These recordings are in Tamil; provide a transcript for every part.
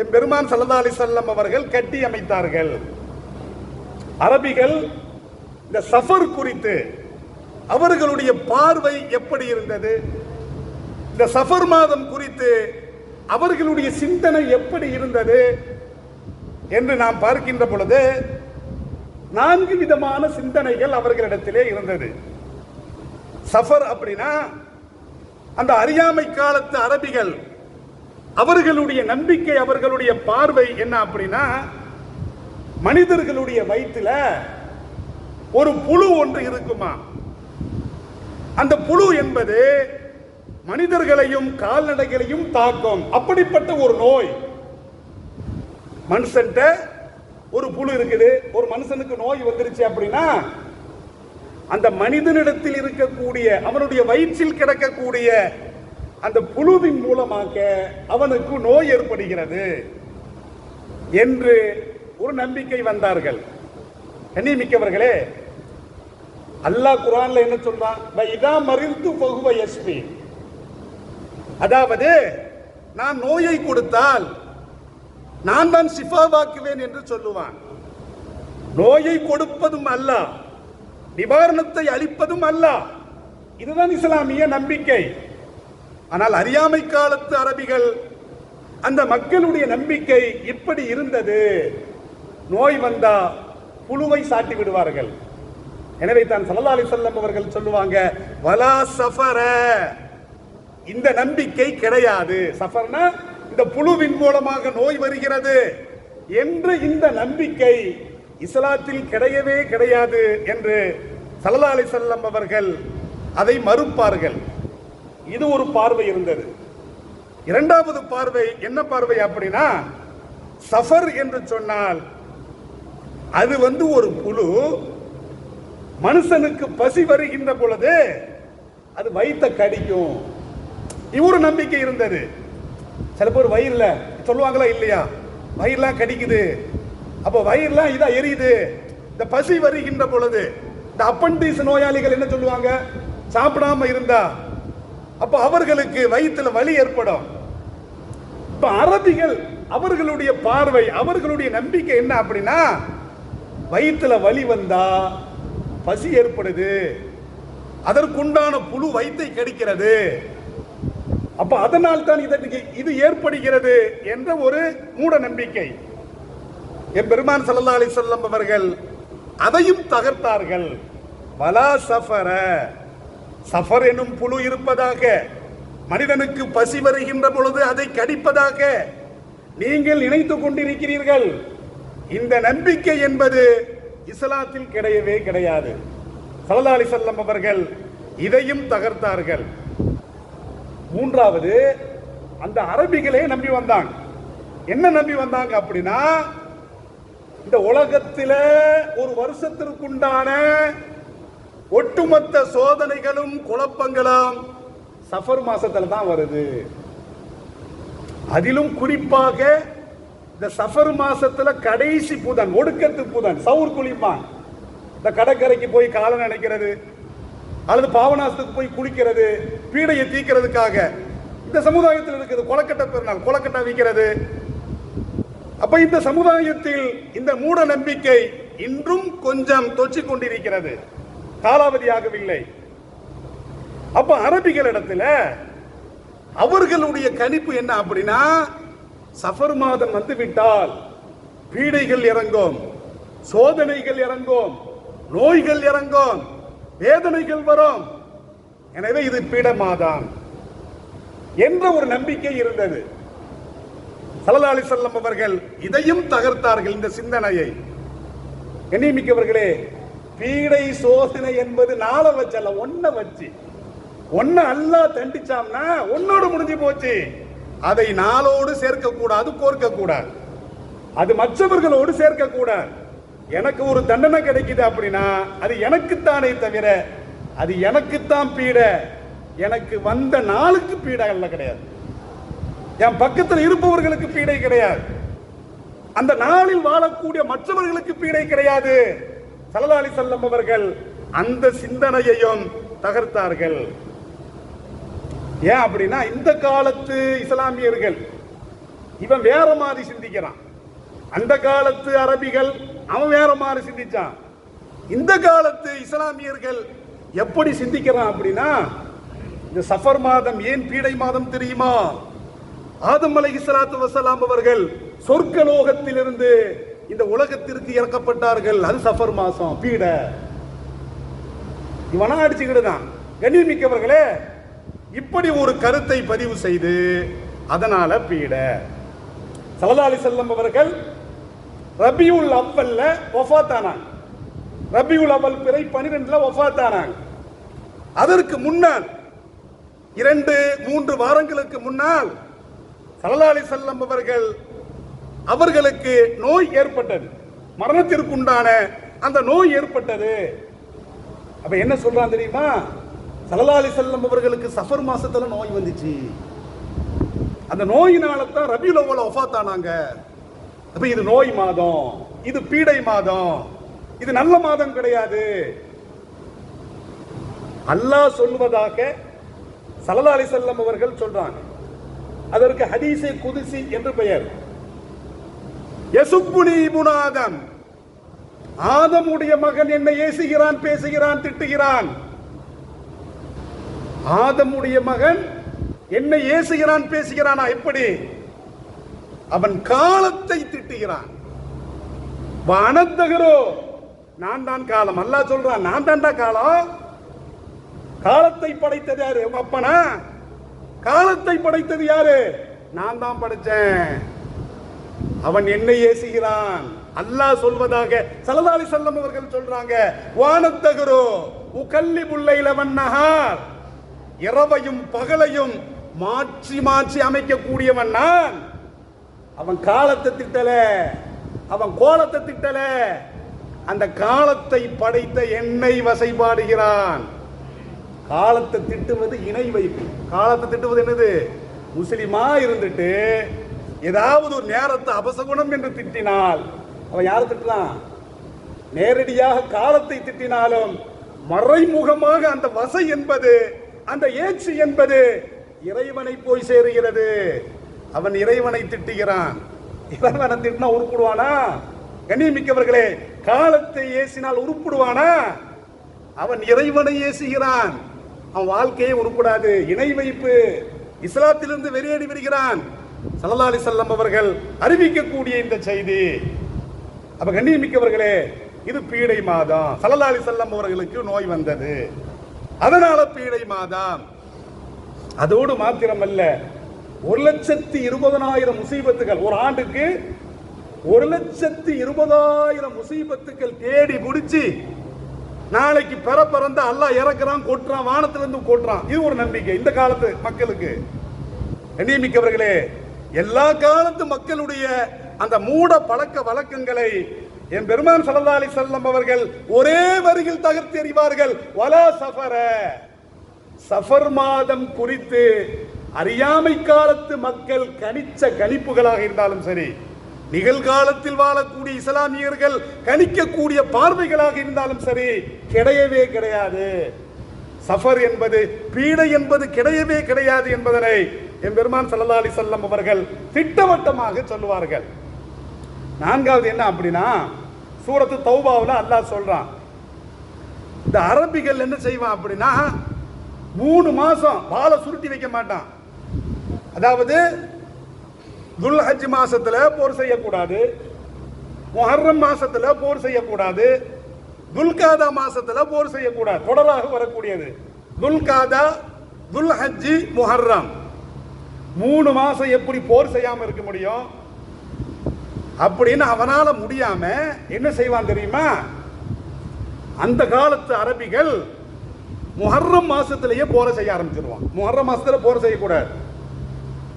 எம்பெருமான் ஸல்லல்லாஹு அலைஹி வஸல்லம் அவர்கள் கட்டி அமைத்தார்கள். அரபிகள் இந்த சஃபர் குறித்து அவர்களுடைய பார்வை எப்படி இருந்தது, இந்த சஃபர் மாதம் குறித்து அவர்களுடைய சிந்தனை எப்படி இருந்தது என்று நாம் பார்க்கின்ற பொழுது 4 விதமான சிந்தனைகள் அவர்களிடத்திலே இருந்தது. சஃபர் அப்படின்னா அந்த அறியாமை காலத்து அரபிகள் அவர்களுடைய நம்பிக்கை, அவர்களுடைய பார்வை என்ன அப்படின்னா, மனிதர்களுடைய வயிற்றுல ஒரு புழு ஒன்று இருக்குமா, அந்த புழு என்பது மனிதர்களையும் கால்நடைகளையும் தாக்கும். அப்படிப்பட்ட ஒரு நோய். மனுஷன்ட்ட ஒரு புழு இருக்குது, ஒரு மனுஷனுக்கு நோய் வந்துருச்சு அப்படின்னா அந்த மனிதனிடத்தில் இருக்கக்கூடிய அவனுடைய வயிற்றில் கிடக்கக்கூடிய அந்த புழுவின் மூலமாக அவனுக்கு நோய் ஏற்படுகிறது என்று ஒரு நம்பிக்கை வந்தார்கள். கண்ணியமிக்கவர்களே, அல்லாஹ் குர்ஆன்ல என்ன சொல்றான்? இதா மரித்து ஃபஹுவ யஸ்பி, அதாவது நான் நோயை கொடுத்தால் நான் தான் ஷிஃபாவாக்குவேன் என்று சொல்லுவான். நோயை கொடுப்பதும் அல்லாஹ், நிவாரணத்தை அளிப்பதும் அல்லாஹ். இதுதான் இஸ்லாமிய நம்பிக்கை. ஆனால் அறியாமை காலத்து அரபிகள் அந்த மக்களுடைய நம்பிக்கை இப்படி இருந்தது. நோய் வந்தா புழுவை சாட்டி விடுவார்கள். எனவே தான் ஸல்லல்லாஹு அலைஹி வஸல்லம் அவர்கள் சொல்லுவாங்க, வலா சஃபர, இந்த நம்பிக்கை கிடையாது. சஃபர்னா இந்த புழுவின் மூலமாக நோய் வருகிறது என்ற இந்த நம்பிக்கை இஸ்லாத்தில் கிடையவே கிடையாது என்று ஸல்லல்லாஹு அலைஹி வஸல்லம் அவர்கள் அதை மறுப்பார்கள். இது ஒரு பார்வை இருந்தது. இரண்டாவது பார்வை என்ன பார்வை அப்படின்னா, சஃபர் என்று சொன்னால் அது ஒரு புழு, மனுஷனுக்கு பசி வருகின்ற பொழுது அது வயிற்ற கடிக்கும். இவரு நம்பிக்கை இருந்தது. சில பேர் வயிறுல சொல்லுவாங்களா இல்லையா, வயிறுலாம் கடிக்குது, அப்போ வயிறுலாம் இதா எரியுது. இந்த பசி வருகின்ற பொழுது இந்த அப்பண்டிஸ் நோயாளிகள் என்ன சொல்லுவாங்க, சாப்பிடாம இருந்தா அப்போ அவர்களுக்கு வயிற்றுல வலி ஏற்படும். இப்ப அரபிகள் அவர்களுடைய பார்வை, அவர்களுடைய நம்பிக்கை என்ன அப்படின்னா, வயிற்றுல வலி வந்தா பசி ஏற்படுது, அதற்குண்டான புழு வயிற்றை கடிக்கிறது, அப்ப அதனால் தான் இது ஏற்படுகிறது என்ற ஒரு மூட நம்பிக்கை. எம்பெருமான் ஸல்லல்லாஹு அலைஹி வஸல்லம் அவர்கள் அதையும் தகர்த்தார்கள். வலா சஃபர, சஃபர் எனும் புழு இருப்பதாக, மனிதனுக்கு பசி வருகின்ற பொழுது அதை கடிப்பதாக நீங்கள் நினைத்துக் கொண்டிருக்கிறீர்கள். இந்த நம்பிக்கை என்பது இஸ்லாத்தில் கிடையவே கிடையாது. ஸல்லல்லாஹு அலைஹி வஸல்லம் அவர்கள் இதையும் தகர்த்தார்கள். மூன்றாவது, அந்த அரபிகளே நம்பி வந்தாங்க. என்ன நம்பி வந்தாங்க அப்படின்னா, இந்த உலகத்தில் ஒரு வருஷத்திற்குண்டான ஒட்டுமொத்த சோதனைகளும் குழப்பங்களும் சஃபர் மாசத்துல தான் வருது. அதிலும் குறிப்பாக இந்த சஃபர் மாசத்துல கடைசி புதன், ஒடுக்கத்து புதன், சவுர் குளிப்பான். இந்த கடற்கரைக்கு போய் காலை நினைக்கிறது அல்லது பாவனாசத்துக்கு போய் குளிக்கிறது, பீடையை தீக்கிறதுக்காக இந்த சமுதாயத்தில் இருக்குது. கொலக்கட்டை பெருநாள், கொலக்கட்டை விற்கிறது. அப்ப இந்த சமுதாயத்தில் இந்த மூட நம்பிக்கை இன்றும் கொஞ்சம் தொற்றிக் கொண்டிருக்கிறது, காலாவதியாகவில்லை. அப்ப அரபிகளிடத்துல அவர்களுடைய கணிப்பு என்ன அப்படின்னா, சஃபர் மாதம் வந்து விட்டால் பீடைகள் இறங்கும், சோதனைகள் இறங்கும், நோய்கள் இறங்கும், வேதனைகள் வரும், எனவே இது பீட மாதம் என்ற ஒரு நம்பிக்கை இருந்தது. ஸல்லல்லாஹு அலைஹி வஸல்லம் அவர்கள் இதையும் தகர்த்தார்கள், இந்த சிந்தனையை. கண்ணியமிக்கவர்களே, பீடை சோதனை என்பது நாளை வச்சல்ல, ஒன்ன வச்சு, ஒன்ன அல்லாஹ் தண்டிச்சாம்னா ஒன்னோடு முடிஞ்சு போச்சு. அதை நாளோடு சேர்க்க கூடாது, கோர்க்க கூடாது, அது மற்றவர்களோடு சேர்க்க கூடாது. எனக்கு ஒரு தண்டனை கிடைக்குது அப்படின்னா அது எனக்குத்தானே தவிர அது எனக்குத்தான் பீட, எனக்கு வந்த நாளுக்கு பீடை அல்ல, கிடையாது. என் பக்கத்தில் இருப்பவர்களுக்கு பீடை கிடையாது, அந்த நாளில் வாழக்கூடிய மற்றவர்களுக்கு பீடை கிடையாது. ஸல்லல்லாஹு அலைஹி வஸல்லம் அவர்கள் அந்த சிந்தனையையும் தகர்த்தார்கள். ஏன் அப்படின்னா, இந்த காலத்து இஸ்லாமியர்கள் இவன் வேற மாதிரி சிந்திக்கிறான். அந்த காலத்து அரபிகள் அவன் வேற மாதிரி சிந்திச்சான். இந்த காலத்து இஸ்லாமியர்கள் எப்படி சிந்திக்கிறான் அப்படின்னா, இந்த சஃபர் மாதம் ஏன் பீடை மாதம் தெரியுமா? ஆதம் அலைஹிஸ்ஸலாத்து வஸலாம் அவர்கள் சொர்க்கலோகத்திலிருந்து இந்த உலகத்திற்கு இறக்கப்பட்டார்கள். அது சஃபர் மாசம், பீடை. இவனா அடிச்சுக்கிட்டு தான். கண்ணியமிக்கவர்களே, இப்படி ஒரு கருத்தை பதிவு செய்து அதனால பீடை. ஸல்லல்லாஹு அலைஹி வஸல்லம் அவர்கள் ரபியுல் அவ்வல்ல வஃபாத்தானாங்க. ரபியுல் அவ்வல் பிறை 12ல வஃபாத்தானாங்க. அதற்கு முன்னால் 2-3 வாரங்களுக்கு முன்னால் ஸல்லல்லாஹு அலைஹி வஸல்லம் அவர்களுக்கு நோய் ஏற்பட்டது. மரணத்திற்குண்டான அந்த நோய் ஏற்பட்டது. அப்ப என்ன சொல்றான் தெரியுமா? ஸல்லல்லாஹு அலைஹி வஸல்லம் அவர்களுக்கு சஃபர் மாசத்துல நோய் வந்துச்சு. அந்த நோயினால தான் ரபியுல் அவ்வல் வஃபாத்தானாங்க. அப்ப இது நோய் மாதம், இது பீடை மாதம், இது நல்ல மாதம் கிடையாது. அல்லாஹ் சொல்வதாக ஸல்லல்லாஹு அலைஹி வஸல்லம் அவர்கள் சொல்றாங்க. அதற்கு ஹதீஸே குதுசி என்று பெயர். யசுப்புனி இப்னு ஆதம், ஆதமுடைய மகன் என்னை ஏசுகிறான், பேசுகிறான், திட்டுகிறான். ஆதமுடைய மகன் என்னை ஏசுகிறான், பேசுகிறானா? எப்படி? அவன் காலத்தை திட்டுகிறான். வானத்தகரோ, நான் தான் காலம். அல்லாஹ் சொல்றான், நான் தான்டா காலம். காலத்தை படைத்தது யாரு? உங்க அப்பனா? காலத்தை படைத்தது யாரு? நான் தான் படைச்சேன். அவன் என்னை ஏசுகிறான். அல்லாஹ் சொல்வதாக ஸல்லல்லாஹு அலைஹி வஸல்லம் அவர்கள் சொல்றாங்க. வானத்தகரோ உகல்லிபுல் லைல வன்னஹார், இரவையும் பகலையும் மாற்றி மாற்றி அமைக்கக்கூடியவன் நான். அவன் காலத்தை திட்டல, அவன் கோலத்தை திட்டல, அந்த காலத்தை படைத்த என்னை வசைபாடுகிறான். காலத்தை திட்டுவது இணை வைப்பு. காலத்தை திட்டுவது என்னது? முஸ்லிமா இருந்துட்டு ஏதாவது ஒரு நேரத்தை அபசகுணம் என்று திட்டினால் அவன் யாரை திட்டலாம்? நேரடியாக காலத்தை திட்டினாலும் மறைமுகமாக அந்த வசை என்பது, அந்த ஏச்சு என்பது இறைவனை போய் சேருகிறது. அவன் இறைவனை திட்டுகிறான். இறைவனை திட்டினா உருப்படுவானா? கண்ணியமிக்கவர்களே, காலத்தை ஏசினால் உருப்படுவானா? அவன் இறைவனை ஏசுகிறான். அவன் வாழ்க்கையே உருப்படாது. இணை வைப்பு. இஸ்லாத்திலிருந்து வெளியேறி வருகிறான். ஸல்லல்லாஹு அலைஹி வஸல்லம் அவர்கள் அறிவிக்கக்கூடிய இந்த செய்தி. அப்ப கண்ணியமிக்கவர்களே, இது பீடை மாதம். ஸல்லல்லாஹு அலைஹி வஸல்லம் அவர்களுக்கு நோய் வந்தது, அதனால பீடை மாதம். அதோடு மாத்திரமல்ல, 1,20,000 முசீபத்துகள் ஒரு ஆண்டுக்கு, 1,20,000 முசீபத்துக்கள் தேடி முடிச்சு நாளைக்கு பிறந்த அல்லாஹ் இறக்குறான், கொட்டுறான், வானத்திலிருந்து கொட்டுறான். இது ஒரு நம்பிக்கை இந்த காலத்து மக்களுக்கு. கண்ணியமிக்கவர்களே, எல்லா காலத்து மக்களுடைய அந்த மூட பழக்க வழக்கங்களை என் பெருமான் ஸல்லல்லாஹு அலைஹி வஸல்லம் அவர்கள் ஒரே வரியில் தகர்த்து எறிவார்கள். வலா சஃபர, சஃபர் மாதம் குறித்து அறியாமை காலத்து மக்கள் கணிச்ச கணிப்புகளாக இருந்தாலும் சரி, நிகழ்காலத்தில் வாழக்கூடிய இஸ்லாமியர்கள் கணிக்கக்கூடிய பார்வைகளாக இருந்தாலும் சரி, கிடையவே கிடையாது. சஃபர் என்பது, பீடை என்பது கிடையவே கிடையாது என்பதனை என் பெருமான் ஸல்லல்லாஹு அலைஹி வஸல்லம் அவர்கள் திட்டவட்டமாக சொல்லுவார்கள். நான்காவது என்ன அப்படின்னா, சூரத்து தௌபாவில் அல்லாஹ் சொல்றான், இந்த அரபிகள் என்ன செய்வான் அப்படின்னா, 3 மாசம் வாழை சுருட்டி வைக்க மாட்டான். அதாவது துல்ஹஜ் மாசத்துல போர் செய்யக்கூடாது, முஹர்ரம் மாசத்துல போர் செய்யக்கூடாது, துல்காதா மாசத்துல போர் செய்யக்கூடாது. தொடராக வரக்கூடியது துல்காதா, துல்ஹஜ், முஹர்ரம். 3 மாசம் எப்படி போர் செய்யாம இருக்க முடியும்? அப்படின்னு அவனால முடியாம என்ன செய்வான் தெரியுமா? அந்த காலத்து அரபிகள் முஹர்ரம் மாசத்திலேயே போரை செய்ய ஆரம்பிச்சிருவான். முஹர்ரம் மாசத்துல போர் செய்யக்கூடாது.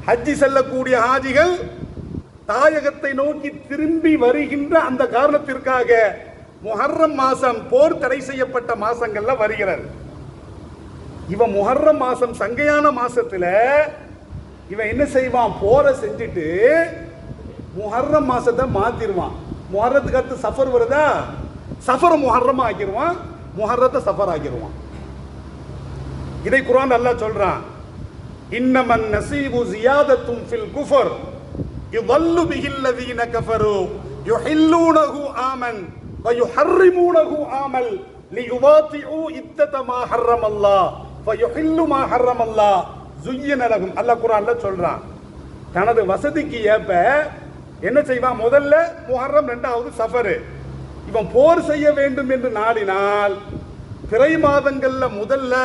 ஹஜ்ஜி செல்லக்கூடிய ஹாஜிகள் தாயகத்தை நோக்கி திரும்பி வருகின்ற அந்த காரணத்திற்காக முஹர்ரம் மாசம் போர் தடை செய்யப்பட்ட மாசங்கள்ல வருகிறது. இவன் முஹர்ரம் மாசம் சங்கையான மாசத்துல இவன் என்ன செய்வான்? போரை செஞ்சுட்டு முஹர்ரம் மாசத்தை மாத்திடுவான். முஹர்ரத்துக்கு அடுத்து சஃபர் வருதா, சஃபர் முஹர்ரம் ஆக்கிடுவான், முஹர்ரத்தை சஃபர் ஆக்கிடுவான். இதை குர்ஆன் அல்லாஹ் சொல்றான், இன்னமன் நஸீபு ஜியாதத்தும் ஃபில் குஃபர் யுதல்லு பிஹில்லதீன கஃபரு யுஹில்லூனஹு ஆமன் வ யுஹர்ரிமூனஹு ஆமல் லியுவாத்திஉ இத்தத மா ஹர்ரமல்லாஹ் ஃபயுஹில்லு மா ஹர்ரமல்லாஹ் ஸுய்யின லஹும். அல்லாஹ் குர்ஆன்ல சொல்றான். தனது வசதிக்கு ஏற்ப என்ன செய்வான்? முதல்ல முஹர்ரம், இரண்டாவது சஃபர். இவன் போர் செய்ய வேண்டும் என்று நாடினால் பிறை மாதங்கள்ல முதல்ல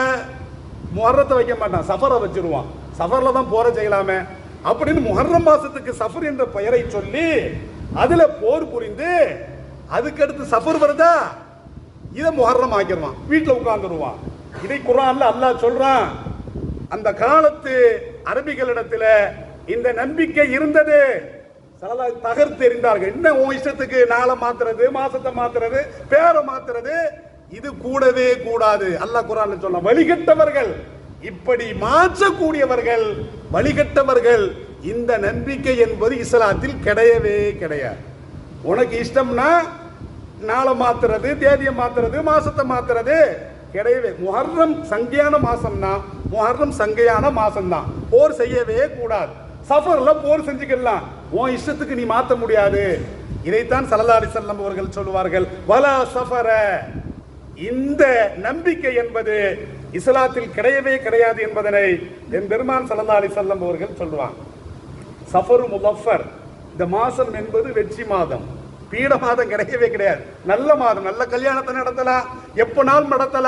முஹர்ரத்தை வைக்க மாட்டான், சஃபரை வச்சிருவான். சஃபர்ல தான் போரை செய்யலாமே அப்படின்னு முஹர்ரம் மாசத்துக்கு சஃபர் என்ற பெயரை சொல்லி அதுல போர் புரிந்து அதுக்கடுத்து சஃபர் வருதா இதை முஹர்ரம் ஆக்கிடுவான், வீட்டில் உட்கார்ந்துருவான். இதை குர்ஆன்ல அல்லாஹ் சொல்றான். அந்த காலத்து அரபிகளிடத்துல இந்த நம்பிக்கை இருந்தது. தகர்த்து எறிந்தார்கள். என்ன உன் இஷ்டத்துக்கு நாளை மாத்துறது, மாசத்தை மாத்துறது, பேரை மாத்துறது, இது கூடவே கூடாது. அல்லாஹ் குர்ஆன்ல சொல்ல, வழிகட்டவர்கள், இப்படி மாற்றக்கூடியவர்கள் வழிகட்டவர்கள். இந்த நம்பிக்கை என்பது இஸ்லாத்தில் கிடையவே கிடையாது. உனக்கு இஷ்டம்னா நாளை மாத்துறது, தேதியை மாத்துறது, மாசத்தை மாத்துறது கிடையவே. முஹர்ரம் சங்கையான மாசம்னா முஹர்ரம் சங்கையான மாசம் தான், போர் செய்யவே கூடாது. சஃபர்ல போர் செஞ்சுக்கலாம், உன் இஷ்டத்துக்கு நீ மாற்ற முடியாது. இதைத்தான் ஸல்லல்லாஹு அலைஹி வஸல்லம் அவர்கள் சொல்லுவார்கள், வலா சஃபர. இந்த நம்பிக்கை என்பது இஸ்லாத்தில் கிடையவே கிடையாது என்பதனை என் பெருமான் ஸல்லல்லாஹு அலைஹி வஸல்லம் அவர்கள் சொல்லுவாங்க. சஃபரு முலஃபர், இந்த மாசம் என்பது வெற்றி மாதம், பீட மாதம் கிடையவே கிடையாது. நல்ல மாதம், நல்ல கல்யாணத்தை நடத்தலாம், எப்ப நாள் நடத்தலாம்.